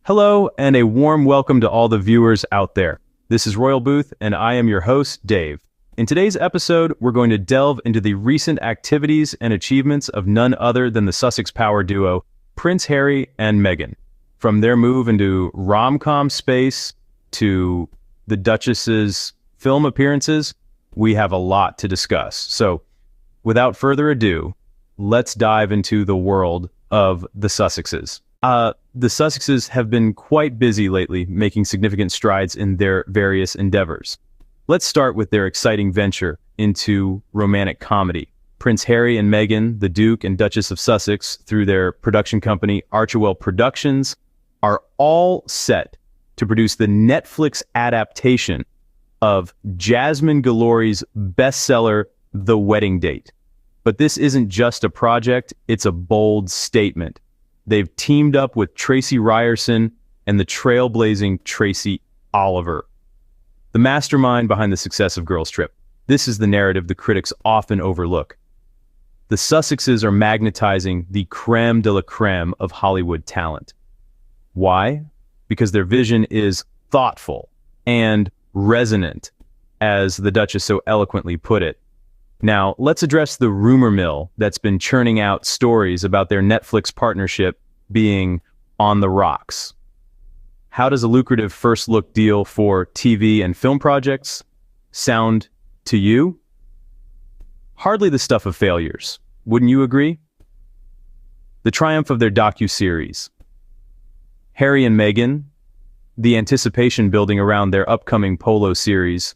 Hello, and a warm welcome to all the viewers out there. This is Royal Booth, and I am your host, Dave. In today's episode, we're going to delve into the recent activities and achievements of none other than the Sussex power duo, Prince Harry and Meghan. From their move into rom-com space to the Duchess's film appearances, we have a lot to discuss. So, without further ado, let's dive into the world of the Sussexes. The Sussexes have been quite busy lately, making significant strides in their various endeavors. Let's start with their exciting venture into romantic comedy. Prince Harry and Meghan, the Duke and Duchess of Sussex, through their production company Archewell Productions, are all set to produce the Netflix adaptation of Jasmine Guillory's bestseller, The Wedding Date. But this isn't just a project, it's a bold statement. They've teamed up with Tracy Ryerson and the trailblazing Tracy Oliver, the mastermind behind the success of Girls Trip. This is the narrative the critics often overlook. The Sussexes are magnetizing the creme de la creme of Hollywood talent. Why? Because their vision is thoughtful and resonant, as the Duchess so eloquently put it. Now, let's address the rumor mill that's been churning out stories about their Netflix partnership being on the rocks. How does a lucrative first-look deal for TV and film projects sound to you? Hardly the stuff of failures, wouldn't you agree? The triumph of their docu-series, Harry and Meghan, the anticipation building around their upcoming Polo series,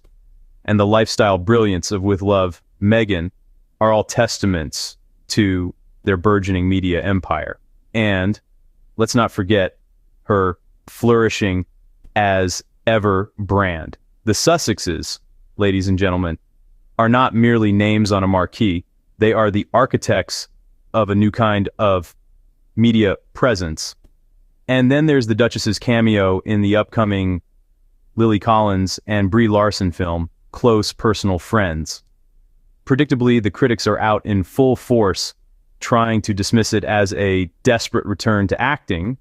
and the lifestyle brilliance of With Love, Meghan, are all testaments to their burgeoning media empire. And let's not forget her flourishing as ever brand. The Sussexes, ladies and gentlemen, are not merely names on a marquee. They are the architects of a new kind of media presence. And then there's the Duchess's cameo in the upcoming Lily Collins and Brie Larson film, Close Personal Friends. Predictably, the critics are out in full force trying to dismiss it as a desperate return to acting,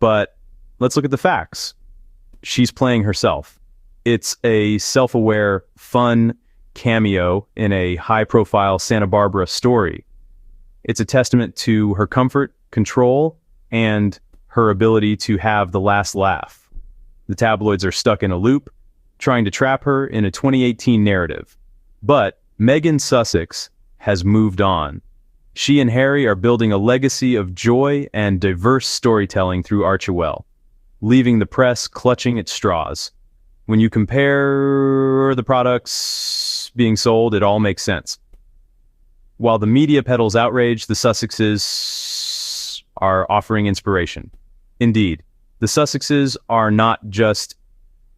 but let's look at the facts. She's playing herself. It's a self-aware, fun cameo in a high-profile Santa Barbara story. It's a testament to her comfort, control, and her ability to have the last laugh. The tabloids are stuck in a loop, trying to trap her in a 2018 narrative. But Meghan Sussex has moved on. She and Harry are building a legacy of joy and diverse storytelling through Archewell, leaving the press clutching at straws. When you compare the products being sold, it all makes sense. While the media peddles outrage, the Sussexes are offering inspiration. Indeed, the Sussexes are not just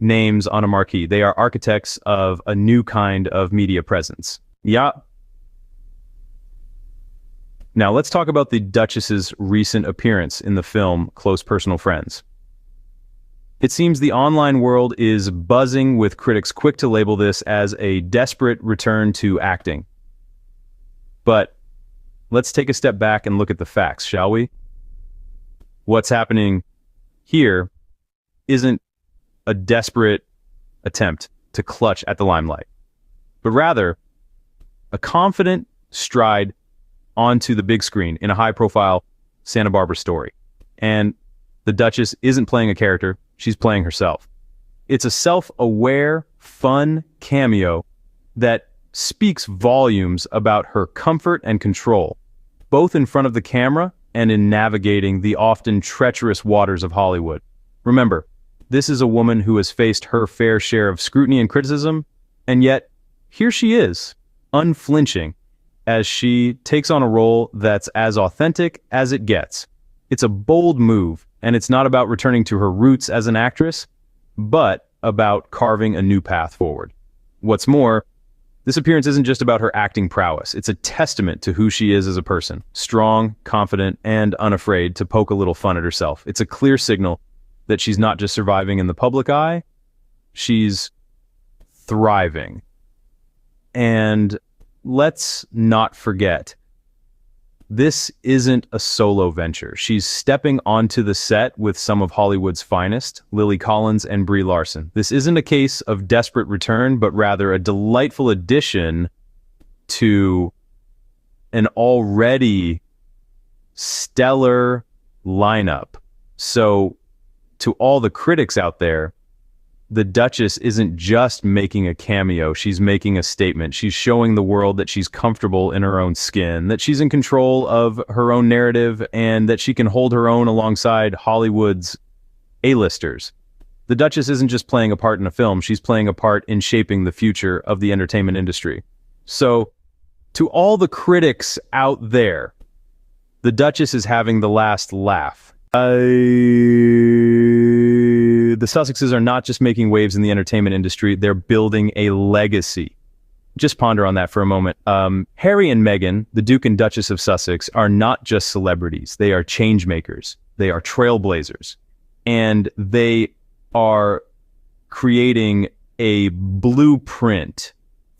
names on a marquee. They are architects of a new kind of media presence. Yeah. Now let's talk about the Duchess's recent appearance in the film Close Personal Friends. It seems the online world is buzzing with critics quick to label this as a desperate return to acting. But let's take a step back and look at the facts, shall we? What's happening here isn't a desperate attempt to clutch at the limelight, but rather a confident stride onto the big screen in a high-profile Santa Barbara story. And the Duchess isn't playing a character, she's playing herself. It's a self-aware, fun cameo that speaks volumes about her comfort and control, both in front of the camera and in navigating the often treacherous waters of Hollywood. Remember, this is a woman who has faced her fair share of scrutiny and criticism, and yet here she is, unflinching, as she takes on a role that's as authentic as it gets. It's a bold move, and it's not about returning to her roots as an actress, but about carving a new path forward. What's more, this appearance isn't just about her acting prowess. It's a testament to who she is as a person, strong, confident, and unafraid to poke a little fun at herself. It's a clear signal that she's not just surviving in the public eye, she's thriving. And let's not forget This isn't a solo venture. She's stepping onto the set with some of Hollywood's finest, Lily Collins and Brie Larson. This isn't a case of desperate return, but rather a delightful addition to an already stellar lineup. So, to all the critics out there, the Duchess isn't just making a cameo, she's making a statement. She's showing the world that she's comfortable in her own skin, that she's in control of her own narrative, and that she can hold her own alongside Hollywood's A-listers. The Duchess isn't just playing a part in a film, she's playing a part in shaping the future of the entertainment industry. So, to all the critics out there, the Duchess is having the last laugh. The Sussexes are not just making waves in the entertainment industry, they're building a legacy. Just ponder on that for a moment. Harry and Meghan, the Duke and Duchess of Sussex, are not just celebrities. They are change makers. They are trailblazers. And they are creating a blueprint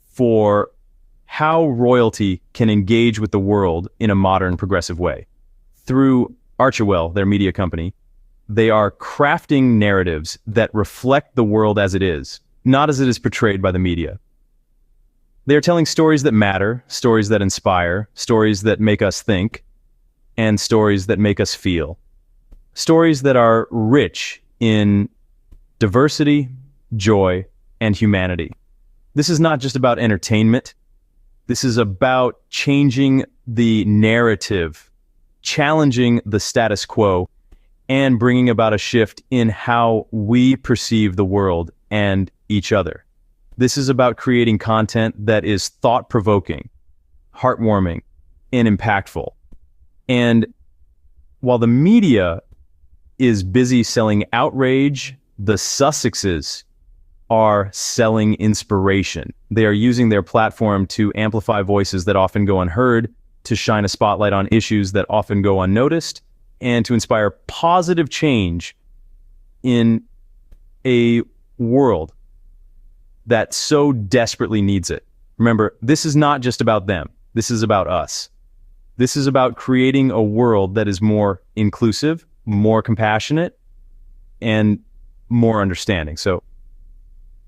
for how royalty can engage with the world in a modern, progressive way. Through Archewell, their media company, they are crafting narratives that reflect the world as it is, not as it is portrayed by the media. They are telling stories that matter, stories that inspire, stories that make us think, and stories that make us feel. Stories that are rich in diversity, joy, and humanity. This is not just about entertainment. This is about changing the narrative, challenging the status quo, and bringing about a shift in how we perceive the world and each other. This is about creating content that is thought-provoking, heartwarming, and impactful. And while the media is busy selling outrage, the Sussexes are selling inspiration. They are using their platform to amplify voices that often go unheard, to shine a spotlight on issues that often go unnoticed, and to inspire positive change in a world that so desperately needs it. Remember, this is not just about them. This is about us. This is about creating a world that is more inclusive, more compassionate, and more understanding. So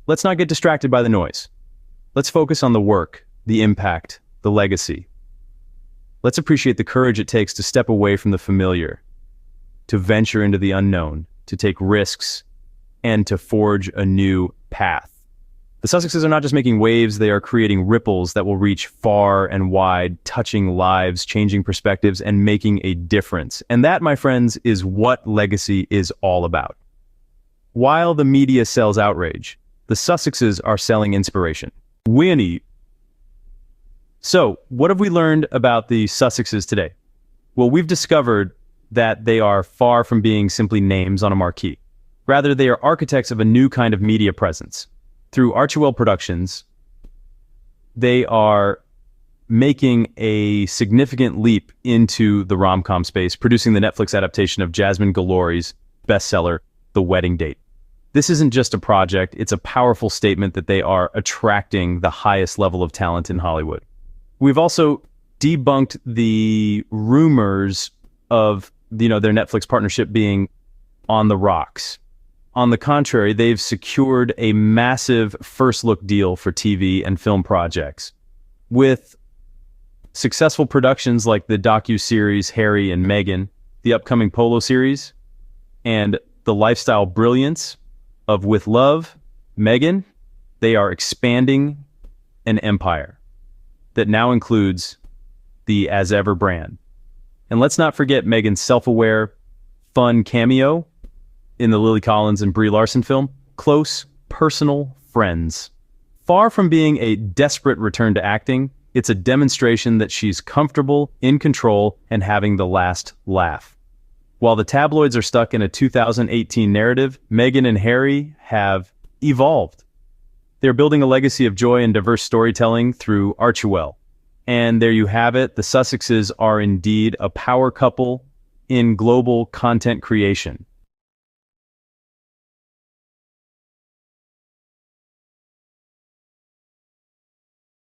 let's not get distracted by the noise. Let's focus on the work, the impact, the legacy. Let's appreciate the courage it takes to step away from the familiar, to venture into the unknown, to take risks, and to forge a new path. The Sussexes are not just making waves, they are creating ripples that will reach far and wide, touching lives, changing perspectives, and making a difference. And that, my friends, is what legacy is all about. While the media sells outrage, the Sussexes are selling inspiration. Winnie. So, what have we learned about the Sussexes today? Well, we've discovered that they are far from being simply names on a marquee. Rather, they are architects of a new kind of media presence. Through Archewell Productions, they are making a significant leap into the rom-com space, producing the Netflix adaptation of Jasmine Guillory's bestseller, The Wedding Date. This isn't just a project, it's a powerful statement that they are attracting the highest level of talent in Hollywood. We've also debunked the rumors of, their Netflix partnership being on the rocks. On the contrary, they've secured a massive first-look deal for TV and film projects. With successful productions like the docu-series Harry and Meghan, the upcoming Polo series, and the lifestyle brilliance of With Love, Meghan, they are expanding an empire that now includes the As Ever brand. And let's not forget Meghan's self-aware, fun cameo in the Lily Collins and Brie Larson film, Close Personal Friends. Far from being a desperate return to acting, it's a demonstration that she's comfortable, in control, and having the last laugh. While the tabloids are stuck in a 2018 narrative, Meghan and Harry have evolved. They're building a legacy of joy and diverse storytelling through Archewell. And there you have it, the Sussexes are indeed a power couple in global content creation.